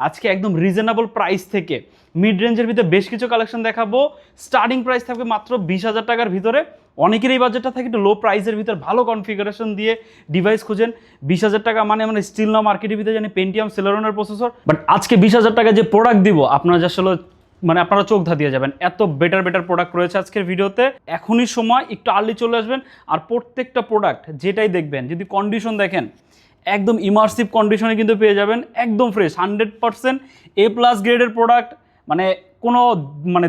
আজকে একদম reasonable price থেকে মিড রেঞ্জের ভিতরে বেশ কিছু কালেকশন দেখাবো। স্টার্টিং প্রাইস থাকবে মাত্র 20,000 টাকার ভিতরে। অনেকের এই বাজেটটা থাকে একটু লো প্রাইসের ভিতরে ভালো কনফিগারেশন দিয়ে ডিভাইস খুঁজেন। 20,000 টাকা মানে আমরা স্টিল না মার্কেটের ভিতরে জানি পেন্টিয়াম সেলেরনের প্রসেসর, বাট আজকে 20,000 টাকা যে প্রোডাক্ট দিব আপনারা আসলে মানে আপনারা চোখ ধাঁধিয়ে যাবেন। এত বেটার প্রোডাক্ট রয়েছে আজকের ভিডিওতে। এখনই সময়, একটু আর্লি চলে আসবেন। আর প্রত্যেকটা প্রোডাক্ট যেটাই দেখবেন, যদি কন্ডিশন দেখেন একদম ইমার্সিভ কন্ডিশনে কিন্তু পেয়ে যাবেন, একদম ফ্রেশ 100% A+ গ্রেডের প্রোডাক্ট। মানে কোনো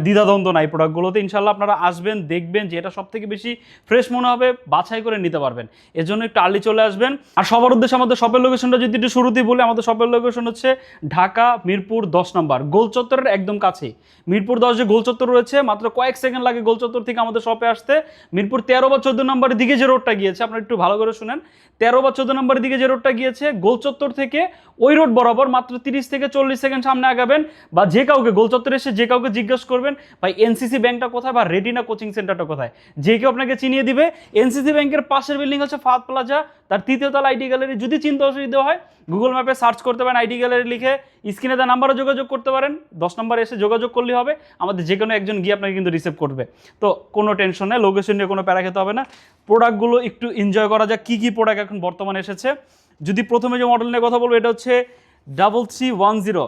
দ্বিধাদ্বন্দ্ব নাই প্রোডাক্টগুলোতে। ইনশাল্লাহ আপনারা আসবেন, দেখবেন যে এটা সবথেকে বেশি ফ্রেশ মনে হবে, বাছাই করে নিতে পারবেন। এর জন্য একটু আর্লি চলে আসবেন। আর সবার উদ্দেশ্যে আমাদের শপের লোকেশনটা যদি একটু শুরুতেই বলি, আমাদের শপের লোকেশন হচ্ছে ঢাকা মিরপুর 10 নম্বর গোল চত্বরের একদম কাছেই। মিরপুর 10 যে গোল চত্বর রয়েছে, মাত্র কয়েক সেকেন্ড লাগে গোল চত্বর থেকে আমাদের শপে আসতে। মিরপুর 13 বা 14 নম্বরের দিকে যে রোডটা গিয়েছে, আপনারা একটু ভালো করে শুনেন, 13 বা 14 নম্বরের দিকে যে রোডটা গিয়েছে গোল চত্বর থেকে ওই রোড বরাবর মাত্র 30 থেকে 40 সেকেন্ড সামনে আগাবেন। বা যে কাউকে গোল চত্বরে এসে যে কাউকে জিজ্ঞেস করবেন ভাই এনসিসি ব্যাংকটা কোথায় বা রেটিনা কোচিং সেন্টারটা কোথায়, যে কেউ আপনাকে চিনিয়ে দিবে। এনসিসি ব্যাংকের পাশের বিল্ডিং হচ্ছে ফাহাদ প্লাজা, তার 3য় তলা আইটি গ্যালারি। যদি চিন্তা অসুবিধা হয় গুগল ম্যাপে সার্চ করতে পারেন আইটি গ্যালারি লিখে, স্ক্রিনে দেওয়া নাম্বারও যোগাযোগ করতে পারেন। 10 নম্বরে এসে যোগাযোগ করলেই হবে, আমাদের যে কোনো একজন গিয়ে আপনাকে কিন্তু রিসিভ করবে। তো কোনো টেনশন নেই, লোকেশন নিয়ে কোনো প্যারা খেতে হবে না। প্রোডাক্টগুলো একটু এনজয় করা যাক, কী প্রোডাক্ট এখন বর্তমানে এসেছে। যদি প্রথমে যে মডেল নিয়ে কথা বলবো, এটা হচ্ছে 3310।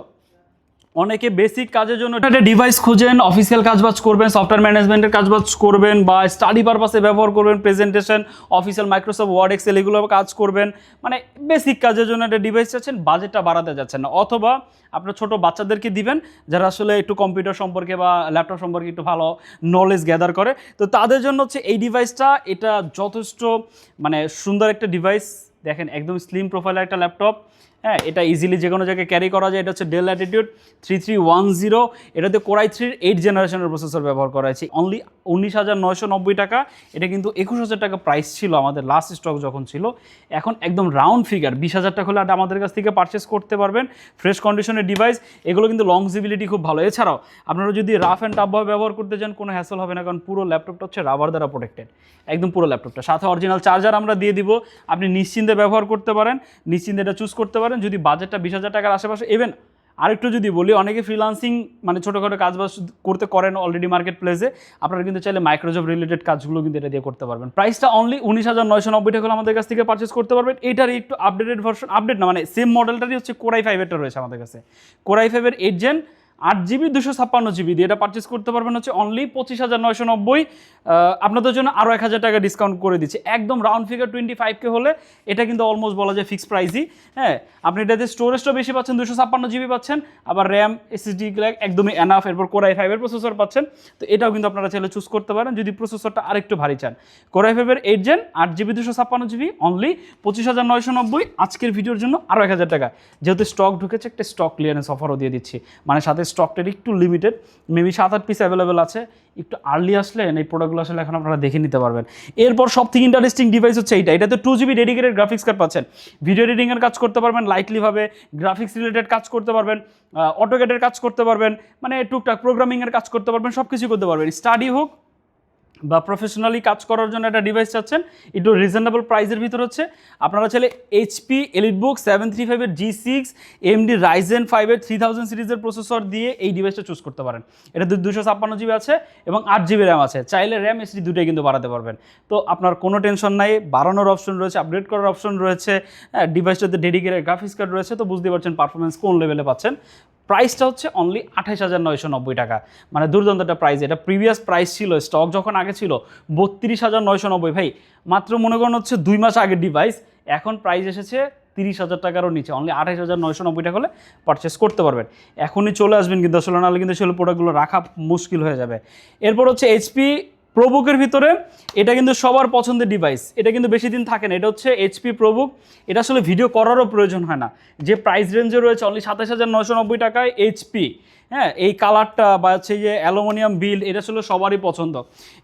অনেকে বেসিক কাজের জন্য একটা ডিভাইস খুঁজেন, অফিসিয়াল কাজবাজ করবেন, সফটওয়্যার ম্যানেজমেন্টের কাজবাজ করবেন, বা স্টাডি পারপাসে ব্যবহার করবেন, presentation, official Microsoft Word, Excel এগুলো কাজ করবেন। মানে বেসিক কাজের জন্য একটা ডিভাইস চাচ্ছেন, বাজেটটা বাড়াতে যাচ্ছেন না। অথবা আপনার ছোটো বাচ্চাদেরকে দিবেন যারা আসলে একটু কম্পিউটার সম্পর্কে বা ল্যাপটপ সম্পর্কে একটু ভালো নলেজ গ্যাদার করে, তো তাদের জন্য হচ্ছে এই ডিভাইসটা। এটা যথেষ্ট সুন্দর একটা ডিভাইস। দেখেন একদম স্লিম প্রোফাইলের একটা ল্যাপটপ। হ্যাঁ, এটা ইজিলি যে কোনো জায়গায় ক্যারি করা যায়। এটা হচ্ছে ডেল ল্যাটিটিউড 3310। এটাতে কোরাই 3 8 জেনারেশনের প্রসেসর ব্যবহার করা হয়েছে। অনলি 19,990 টাকা। এটা কিন্তু 21,000 টাকা প্রাইস ছিল আমাদের লাস্ট স্টক যখন ছিল। এখন একদম রাউন্ড ফিগার 20,000 টাকা হলে আমাদের কাছ থেকে পারচেস করতে পারবেন। ফ্রেশ কন্ডিশনের ডিভাইস, এগুলো কিন্তু লংজিবিলিটি খুব ভালো। এছাড়াও আপনারা যদি রাফ অ্যান্ড টাফভাবে ব্যবহার করতে চান, কোনো হ্যাসল হবে না, কারণ পুরো ল্যাপটপটা হচ্ছে রাবার দ্বারা প্রোটেক্টেড, একদম পুরো ল্যাপটপটা। সাথে অরিজিনাল চার্জার আমরা দিয়ে দিব, আপনি নিশ্চিন্তে ব্যবহার করতে পারেন, নিশ্চিন্তে এটা চুজ করতে পারেন। যদি বাজেটটা 20,000 টাকার আশেপাশে, ইভেন আরেকটু যদি বলি, অনেকে ফ্রিলান্সিং ছোটোখাটো কাজবাজ করেন অলরেডি মার্কেট প্লেসে, আপনারা কিন্তু চাইলে মাইক্রোসফট রিলেটেড কাজগুলো কিন্তু এটা দিয়ে করতে পারবেন। প্রাইসটা অনলি 19,990 টাকা আমাদের কাছ থেকে পারচেস করতে পারবেন। এটার একটু আপডেটেড ভার্সন, আপডেট না সেম মডেলটারই হচ্ছে কোরাই 5 রয়েছে আমাদের কাছে। কোরাই 5 8 জেন 8GB 256GB দিয়ে এটা পারচেস করতে পারবেন হচ্ছে অনলি 25,990। আপনাদের জন্য আরও 1,000 টাকা ডিসকাউন্ট করে দিচ্ছে। একদম রাউন্ড ফিগার 25K হলে এটা কিন্তু অলমোস্ট বলা যায় ফিক্সড প্রাইসই। হ্যাঁ, আপনি এটাতে স্টোরেজটাও বেশি পাচ্ছেন, 256GB পাচ্ছেন, আবার র্যাম SSD একদমই এনাফ। এরপর কোরাই 5 প্রসেসর পাচ্ছেন। তো এটাও কিন্তু আপনারা চাইলে চুজ করতে পারেন যদি প্রসেসরটা আরেকটু ভারী চান। Core i 5 8 gen 8GB 256GB only 25,990। আজকের ভিডিওর জন্য আরও 1,000 টাকা, যেহেতু স্টক ঢুকেছে একটা স্টক ক্লিয়ারেন্স অফারও দিয়ে দিচ্ছি। সাথে স্টকটার একটু লিমিটেড, মেবি 7-8 পিস অ্যাভেলেবেল আছে। একটু আর্লি আসলে এই প্রোডাক্টগুলো আসলে এখন আপনারা দেখে নিতে পারবেন। এরপর সব থেকে ইন্টারেস্টিং ডিভাইস হচ্ছে এটাতে 2GB ডেডিকেটেড গ্রাফিক্স কার্ড পাচ্ছেন। ভিডিও এডিটিংয়ের কাজ করতে পারবেন, লাইটলিভাবে গ্রাফিক্স রিলেটেড কাজ করতে পারবেন, অটোক্যাডের কাজ করতে পারবেন, টুকটাক প্রোগ্রামিংয়ের কাজ করতে পারবেন, সব কিছু করতে পারবেন। স্টাডি হোক বা প্রফেশনালি কাজ করার জন্য একটা ডিভাইস চাচ্ছেন, একটু রিজনেবল প্রাইসের ভিতর হচ্ছে, আপনারা চাইলে HP EliteBook 735 G6 AMD Ryzen 5 3000 সিরিজের প্রসেসর দিয়ে এই ডিভাইসটা চুজ করতে পারেন। এটা 256GB আছে এবং 8GB র্যাম আছে। চাইলে র্যাম SSD দুটোই কিন্তু বাড়াতে পারবেন। তো আপনার কোনো টেনশন নাই, বাড়ানোর অপশন রয়েছে, আপগ্রেড করার অপশন রয়েছে। ডিভাইসটাতে ডেডিকেটেড গ্রাফিক্স কার্ড রয়েছে, তো বুঝতে পারছেন পারফরমেন্স কোন লেভেলে পাচ্ছেন। প্রাইসটা হচ্ছে অনলি 28,990 টাকা, দুর্দান্ত একটা প্রাইস। এটা প্রিভিয়াস প্রাইস ছিল স্টক যখন আগে ছিল 32,990। ভাই মাত্র মনে করেন হচ্ছে 2 মাস আগের ডিভাইস, এখন প্রাইস এসেছে 30,000 টাকারও নিচে। অনলি 28,990 টাকা হলে পারচেস করতে পারবেন। এখনই চলে আসবেন কিন্তু আসলে, নাহলে কিন্তু আসলে প্রোডাক্টগুলো রাখা মুশকিল হয়ে যাবে। এরপর হচ্ছে HP প্রোবুকের ভিতরে, এটা কিন্তু সবার পছন্দের ডিভাইস, এটা কিন্তু বেশি দিন থাকে না। এটা হচ্ছে HP প্রোবুক। এটা আসলে ভিডিও করারও প্রয়োজন হয় না, যে প্রাইস রেঞ্জে রয়েছে অনলি 27,990 টাকায় HP। হ্যাঁ, এই কালারটা বা হচ্ছে যে অ্যালুমিনিয়াম বিল্ড, এটা আসলে সবারই পছন্দ।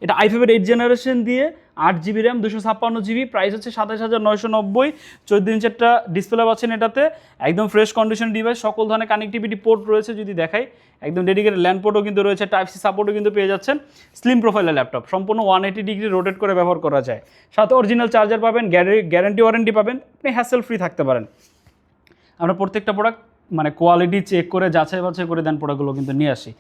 এটা i5 8 জেনারেশন দিয়ে 8GB র্যাম 256GB, প্রাইস হচ্ছে 27,990। 14 ইঞ্চের একটা ডিসপ্লে পাচ্ছেন এটাতে, একদম ফ্রেশ কন্ডিশন ডিভাইস। সকল ধরনের কানেক্টিভিটি পোর্ট রয়েছে, যদি দেখাই একদম ডেডিকেটেড ল্যান্ড পোর্টও কিন্তু রয়েছে, টাইপ সি সাপোর্টও কিন্তু পেয়ে যাচ্ছেন। স্লিম প্রোফাইলের ল্যাপটপ, সম্পূর্ণ 180 ডিগ্রি রোটেট করে ব্যবহার করা যায়। সাথে অরিজিনাল চার্জার পাবেন, গ্যারান্টি ওয়ারেন্টি পাবেন, আপনি হ্যাসেল ফ্রি থাকতে পারেন। আমরা প্রত্যেকটা প্রোডাক্ট মানে কোয়ালিটি চেক করে যাচাই বাছাই করে দেন প্রোডাক্টগুলো কিন্তু নিয়ে আসি।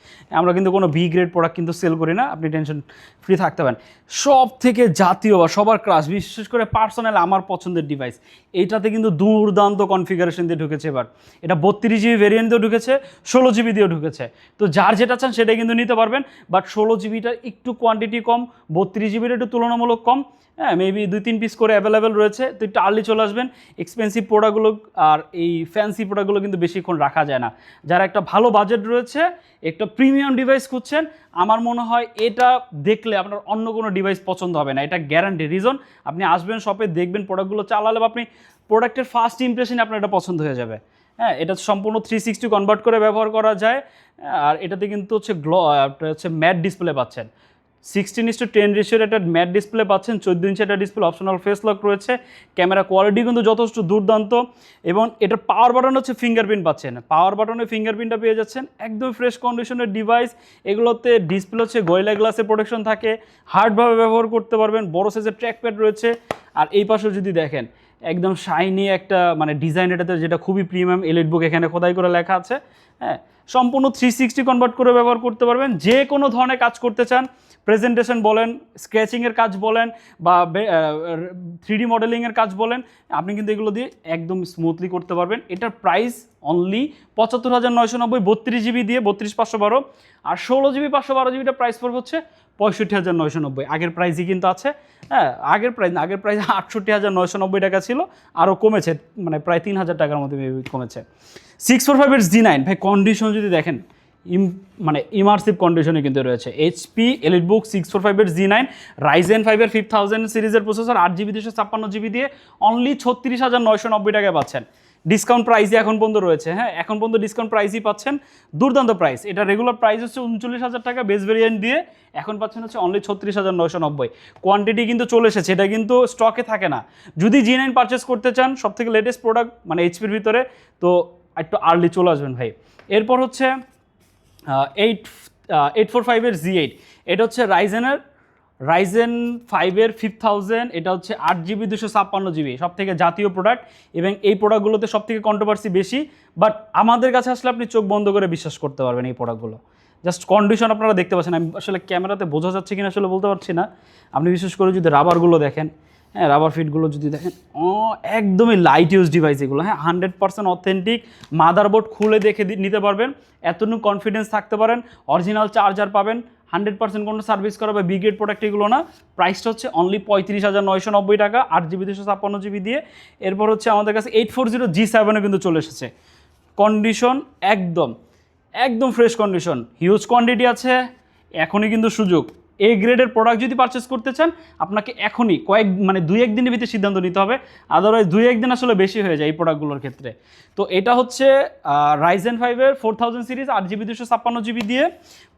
আমরা কিন্তু কোনো বি গ্রেড প্রোডাক্ট কিন্তু সেল করি না, আপনি টেনশন ফ্রি থাকতে পারেন। সব থেকে জাতীয় বা সবার ক্রাশ, বিশেষ করে পার্সোনাল আমার পছন্দের ডিভাইস, এইটাতে কিন্তু দুর্দান্ত কনফিগারেশন দিয়ে ঢুকেছে এবার। এটা 32 জিবি ভেরিয়েন্ট দিয়েও ঢুকেছে, 16 জিবি দিয়েও ঢুকেছে। তো যার যেটা চান সেটাই কিন্তু নিতে পারবেন, বাট 16 জিবিটা একটু কোয়ান্টিটি কম, 32 জিবিটা একটু তুলনামূলক কম। হ্যাঁ, মেবি 2-3 পিস করে অ্যাভেলেবেল রয়েছে, তো একটু আর্লি চলে আসবেন। এক্সপেন্সিভ প্রোডাক্টগুলো আর এই ফ্যান্সি প্রোডাক্টগুলো কিন্তু বেশিক্ষণ রাখা যায় না। যারা একটা ভালো বাজেট রয়েছে, একটা প্রিমিয়াম ডিভাইস খুঁজছেন, আমার মনে হয় এটা দেখলে আপনার অন্য কোনো ডিভাইস পছন্দ হবে না, এটা গ্যারান্টি। রিজন, আপনি আসবেন শপে, দেখবেন প্রোডাক্টগুলো চালালে বা আপনি প্রোডাক্টের ফার্স্ট ইমপ্রেশনে আপনার এটা পছন্দ হয়ে যাবে। হ্যাঁ, এটা সম্পূর্ণ 360 কনভার্ট করে ব্যবহার করা যায়। আর এটাতে কিন্তু হচ্ছে ম্যাট ডিসপ্লে পাচ্ছেন, 16:10 রেশিওর একটা ম্যাট ডিসপ্লে পাচ্ছেন, 14 ইঞ্চি একটা ডিসপ্লে, অপশনাল ফেস লক রয়েছে, ক্যামেরা কোয়ালিটি কিন্তু যথেষ্ট দুর্দান্ত। এবং এটার পাওয়ার বাটন হচ্ছে ফিঙ্গারপ্রিন্ট পাচ্ছেন, পাওয়ার বাটনে ফিঙ্গারপ্রিন্টটা পেয়ে যাচ্ছেন, একদম ফ্রেশ কন্ডিশনের ডিভাইস। এগুলোতে ডিসপ্লে হচ্ছে গরিলা গ্লাসের প্রোটেকশন থাকে, হার্ডভাবে ব্যবহার করতে পারবেন, বড় সাইজের ট্র্যাকপ্যাড রয়েছে। আর এই পাশেও যদি দেখেন, একদম শাইনি একটা মানে ডিজাইন, এটাতে যেটা খুবই প্রিমিয়াম এলিট বুক এখানে খোদাই করে লেখা আছে। হ্যাঁ, সম্পূর্ণ 360 কনভার্ট করে ব্যবহার করতে পারবেন। যে কোনো ধরনের কাজ করতে চান, প্রেজেন্টেশন বলেন, স্কেচিংয়ের কাজ বলেন, বা 3D মডেলিংয়ের কাজ বলেন, আপনি কিন্তু এগুলো দিয়ে একদম স্মুথলি করতে পারবেন। এটার প্রাইস অনলি 75,990, 32 জিবি দিয়ে 32,512, আর 16 জিবি 512 জিবিটা প্রাইস পড়বে হচ্ছে 65,990। আগের প্রাইসই কিন্তু আছে। হ্যাঁ, আগের প্রাইস 68,990 টাকা ছিল, আরও কমেছে, মানে প্রায় 3,000 টাকার মতো কমেছে। 645 G9 ভাই, কন্ডিশন যদি দেখেন, মানে ইমার্সিভ কন্ডিশনে কিন্তু রয়েছে। এইচপি এলিটবুক 645 G9, Ryzen 5 5000 সিরিজের প্রসেসর, 8 জিবি 256 জিবি দিয়ে অনলি 36,990 টাকায় পাচ্ছেন। ডিসকাউন্ট প্রাইসই এখন পর্যন্ত রয়েছে। হ্যাঁ, এখন পর্যন্ত ডিসকাউন্ট প্রাইসই পাচ্ছেন, দুর্দান্ত প্রাইস। এটা রেগুলার প্রাইস হচ্ছে 39,000 টাকা বেস ভেরিয়েন্ট দিয়ে, এখন পাচ্ছেন হচ্ছে অনলি 36,990। কোয়ান্টিটি কিন্তু চলে এসেছে, এটা কিন্তু স্টকে থাকে না। যদি G9 পারচেস করতে চান, সব থেকে লেটেস্ট প্রোডাক্ট মানে এইচপির ভিতরে, তো একটু আর্লি চলে আসবেন ভাই। এরপর হচ্ছে 845 Z8, এটা হচ্ছে Ryzen 5 5000, এটা হচ্ছে 8 জিবি 256 জিবি, সব থেকে জাতীয় প্রোডাক্ট। এবং এই প্রোডাক্টগুলোতে সব থেকে কন্ট্রোভার্সি বেশি, বাট আমাদের কাছে আসলে আপনি চোখ বন্ধ করে বিশ্বাস করতে পারবেন এই প্রোডাক্টগুলো। জাস্ট কন্ডিশন আপনারা দেখতে পাচ্ছেন, আমি আসলে ক্যামেরাতে বোঝা যাচ্ছে কিনা আসলে বলতে পারছি না। আপনি বিশেষ করে যদি রাবারগুলো দেখেন, হ্যাঁ, রাবার ফিটগুলো যদি দেখেন, একদমই লাইট ইউজ ডিভাইস এগুলো। হ্যাঁ, 100% অথেন্টিক, মাদারবোর্ড খুলে দেখে নিতে পারবেন, এতটুকু কনফিডেন্স থাকতে পারেন। অরিজিনাল চার্জার পাবেন, 100% কোনো সার্ভিস করা বা বি গ্রেড প্রোডাক্ট এগুলো না। প্রাইসটা হচ্ছে অনলি 35,990 টাকা, 8 জিবি 256 জিবি দিয়ে। এরপর হচ্ছে আমাদের কাছে 840 G7 কিন্তু চলে এসেছে। কন্ডিশন একদম ফ্রেশ কন্ডিশন, হিউজ কোয়ান্টিটি আছে, এখনই কিন্তু সুযোগ। এ গ্রেডের প্রোডাক্ট যদি পারচেস করতে চান, আপনাকে এখনই মানে 2-1 দিনের ভিতরে সিদ্ধান্ত নিতে হবে, আদারওয়াইজ 2-1 দিন আসলে বেশি হয়ে যায় এই প্রোডাক্টগুলোর ক্ষেত্রে। তো এটা হচ্ছে Ryzen 5 4000 সিরিজ, 8 জিবি 256 জিবি দিয়ে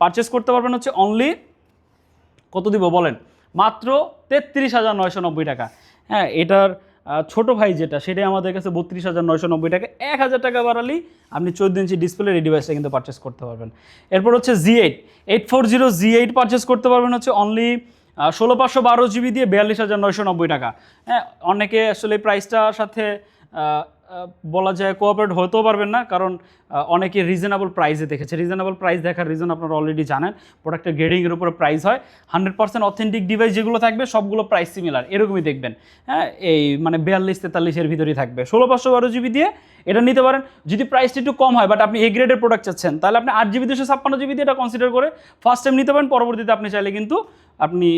পারচেস করতে পারবেন হচ্ছে অনলি, কত দিব বলেন, মাত্র 33,990 টাকা। হ্যাঁ, এটার ছোটো ভাই যেটা, সেটাই আমাদের কাছে 32,990 টাকা। 1,000 টাকা বাড়ালেই আপনি 14 ইঞ্চি ডিসপ্লের এই ডিভাইসটা কিন্তু পারচেস করতে পারবেন। এরপর হচ্ছে Z8, 840 Z8 পারচেস করতে পারবেন হচ্ছে অনলি 16,512 জিবি দিয়ে 42,990 টাকা। হ্যাঁ, অনেকে আসলে এই প্রাইসটার সাথে বলা যায় কোঅপারেট হতেও পারবেন না, কারণ অনেকে রিজনেবল প্রাইসে দেখেছে। রিজনেবল প্রাইস দেখার রিজন আপনারা অলরেডি জানেন, প্রোডাক্টের গ্রেডিংয়ের উপরে প্রাইস হয়। 100% অথেন্টিক ডিভাইস যেগুলো থাকবে সবগুলো প্রাইস সিমিলার, এরকমই দেখবেন। হ্যাঁ, এই মানে 42-43-এর ভিতরেই থাকবে। 16,512 জিবি দিয়ে এটা নিতে পারেন। যদি প্রাইসটা একটু কম হয়, বাট আপনি এ গ্রেডের প্রোডাক্ট চাচ্ছেন, তাহলে আপনি 8 জিবি 256 জিবি দিয়ে এটা কনসিডার করে ফার্স্ট টাইম নিতে পারেন। পরবর্তীতে আপনি চাইলে কিন্তু আপনি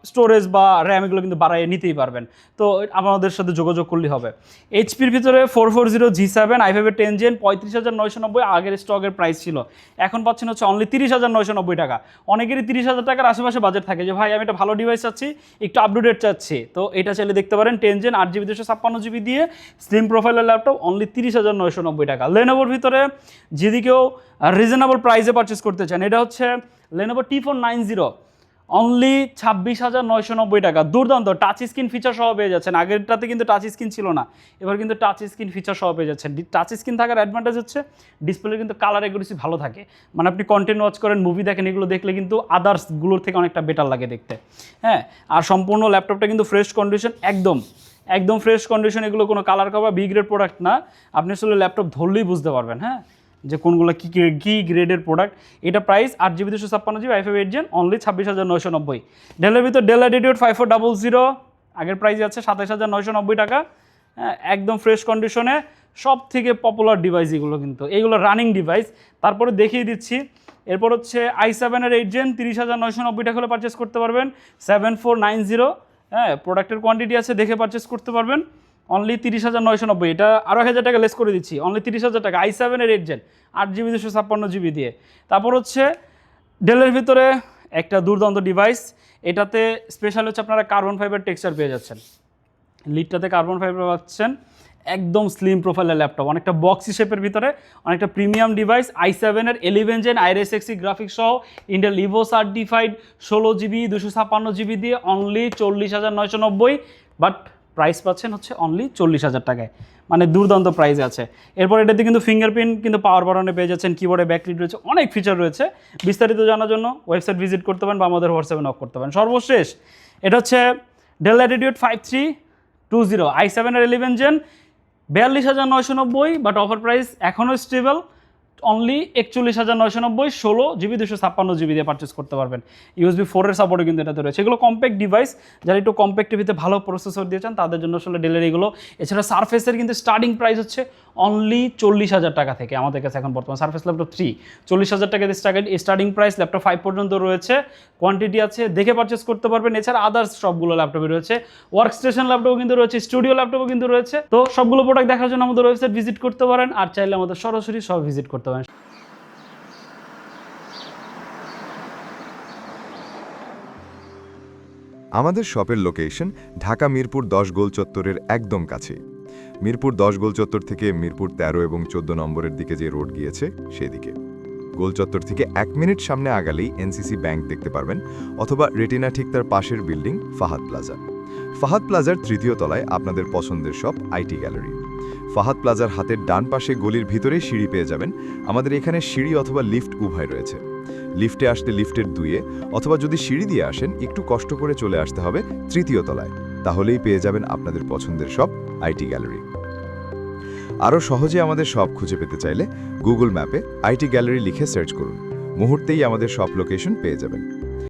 স্টোরেজ বা র্যাম এগুলো কিন্তু বাড়াইয়ে নিতেই পারবেন। তো আমাদের সাথে যোগাযোগ করলেই হবে। এইচপির ভিতরে 440 G7, i5 10 Gen, 35,990 আগের স্টকের প্রাইস ছিল, এখন পাচ্ছেন হচ্ছে অনলি 30,990 টাকা। অনেকেরই 30,000 টাকার আশেপাশে বাজেট থাকে, যে ভাই আমি একটা ভালো ডিভাইস চাচ্ছি, একটু আপডেট চাচ্ছি, তো এটা চাইলে দেখতে পারেন। 10 Gen, 8 জিবি 256 জিবি দিয়ে স্লিম প্রোফাইলের ল্যাপটপ অনলি 30,990 টাকা। লেনোভোর ভিতরে যদি কেউ রিজনেবল প্রাইসে পারচেস করতে চান, এটা হচ্ছে Lenovo T490, অনলি 26,990 টাকা। দুর্দান্ত টাচ স্ক্রিন ফিচার সহ পেয়ে যাচ্ছেন। আগেরটাতে কিন্তু টাচ স্ক্রিন ছিল না, এবার কিন্তু টাচ স্ক্রিন ফিচার সহ পেয়ে যাচ্ছেন। টাচ স্ক্রিন থাকার অ্যাডভান্টেজ হচ্ছে ডিসপ্লে কিন্তু কালার অ্যাকুরেসি ভালো থাকে, মানে আপনি কন্টেন্ট ওয়াচ করেন, মুভি দেখেন, এগুলো দেখলে কিন্তু আদার্সগুলোর থেকে অনেকটা বেটার লাগে দেখতে। হ্যাঁ, আর সম্পূর্ণ ল্যাপটপটা কিন্তু ফ্রেশ কন্ডিশন, একদম একদম ফ্রেশ কন্ডিশন, এগুলো কোনো colour cover B grade product না, আপনি আসলে ল্যাপটপ ধরলেই বুঝতে পারবেন, হ্যাঁ, যে কোনগুলো কী গ্রেডের প্রোডাক্ট। এটা price 8GB 256GB i5 8 Gen only 26,990। ডেলের ভিতর ডেল ল্যাটিটিউড 5400 আগের প্রাইসে আছে 27,990 টাকা। হ্যাঁ, একদম ফ্রেশ কন্ডিশনে, সব থেকে পপুলার ডিভাইস এগুলো, কিন্তু এইগুলো রানিং ডিভাইস। তারপরে দেখিয়ে দিচ্ছি, এরপর হচ্ছে i7 এর 8 Gen 30,990 টাকা হলে পারচেস করতে পারবেন। 7490, হ্যাঁ, প্রোডাক্টের কোয়ান্টিটি আছে, দেখে পারচেস করতে পারবেন অনলি 30,990। এটা আরও 1000 টাকা লেস করে দিচ্ছি, অনলি 30,000 টাকা i7 এর 8 Gen 8GB 256GB দিয়ে। তারপর হচ্ছে ডেলের ভিতরে একটা দুর্দান্ত ডিভাইস, এটাতে স্পেশাল হচ্ছে আপনারা কার্বন ফাইবার টেক্সচার পেয়ে যাচ্ছেন, লিডটাতে কার্বন ফাইবার পাচ্ছেন, একদম স্লিম প্রোফাইলের ল্যাপটপ, অনেকটা বক্সি শেপের ভিতরে, অনেকটা প্রিমিয়াম ডিভাইস। i7 এর 11 Gen Iris Xe গ্রাফিক্স সহ Intel Ivo certified 16GB 256GB দিয়ে অনলি 40,990, বাট প্রাইস পাচ্ছেন হচ্ছে অনলি 40,000 টাকায়, মানে দুর্দান্ত প্রাইসে আছে। এরপর এটাতে কিন্তু ফিঙ্গারপ্রিন্ট কিন্তু পাওয়ার বাটনে পেয়ে যাচ্ছেন, কিবোর্ডে ব্যাকলিট রয়েছে, অনেক ফিচার রয়েছে। বিস্তারিত জানার জন্য ওয়েবসাইট ভিজিট করতে পারেন বা আমাদের হোয়াটসঅ্যাপে নক করতে পারেন। সর্বশেষ এটা হচ্ছে ডেল ল্যাটিটিউড 5320 i7 এর 11 Gen 42,990, বাট অফার প্রাইস এখনও স্টেবল, অনলি 41,990, 16GB 256GB দিয়ে পারচেস করতে পারবেন। USB 4 এর সাপোর্টও কিন্তু এটাতে রয়েছে। এগুলো কম্প্যাক্ট ডিভাইস, যারা একটু কম্প্যাক্টের ভিতরে ভালো প্রসেসর দিয়েছেন তাদের জন্য আসলে ডেলের এগুলো। এছাড়া সারফেসের কিন্তু স্টার্টিং প্রাইস হচ্ছে অনলি 40,000 টাকা থেকে আমাদের কাছে এখন বর্তমান সারফেস ল্যাপটপ 3 40,000 টাকা দিয়ে স্টার্টিং প্রাইস, ল্যাপটপ 5 পর্যন্ত রয়েছে, কোয়ান্টিটি আছে, দেখে পারচেস করতে পারবেন। এছাড়া আদার্স সবগুলো ল্যাপটপে রয়েছে, ওয়ার্ক স্টেশন ল্যাপটপও কিন্তু রয়েছে, স্টুডিও ল্যাপটপও কিন্তু রয়েছে। তো সবগুলো প্রোডাক্ট দেখার জন্য আমাদের ওয়েবসাইট ভিজিট করতে পারেন, আর চাইলে আমাদের সরাসরি সব ভিজিট করতে পারেন। আমাদের শপের লোকেশন ঢাকা মিরপুর 10 গোল চত্বরের একদম কাছে। মিরপুর 10 গোল চত্বর থেকে মিরপুর 13 এবং 14 নম্বরের দিকে যে রোড গিয়েছে সেদিকে। গোল চত্বর থেকে 1 মিনিট সামনে আগালেই এনসিসি ব্যাংক দেখতে পারবেন, অথবা রেটিনা ঠিক তার পাশের বিল্ডিং ফাহাদ প্লাজা। ফাহাদ প্লাজার 3য় তলায় আপনাদের পছন্দের শপ আইটি গ্যালারি। ফাহাদ প্লাজার হাতের ডান পাশে গলির ভিতরেই সিঁড়ি পেয়ে যাবেন। আমাদের এখানে সিঁড়ি অথবা লিফট উভয় রয়েছে। লিফটে আসতে লিফটের 2-এ, অথবা যদি সিঁড়ি দিয়ে আসেন একটু কষ্ট করে চলে আসতে হবে 3য় তলায়, তাহলেই পেয়ে যাবেন আপনাদের পছন্দের শপ আইটি গ্যালারি। আরও সহজে আমাদের শপ খুঁজে পেতে চাইলে গুগল ম্যাপে আইটি গ্যালারি লিখে সার্চ করুন, মুহূর্তেই আমাদের শপ লোকেশন পেয়ে যাবেন।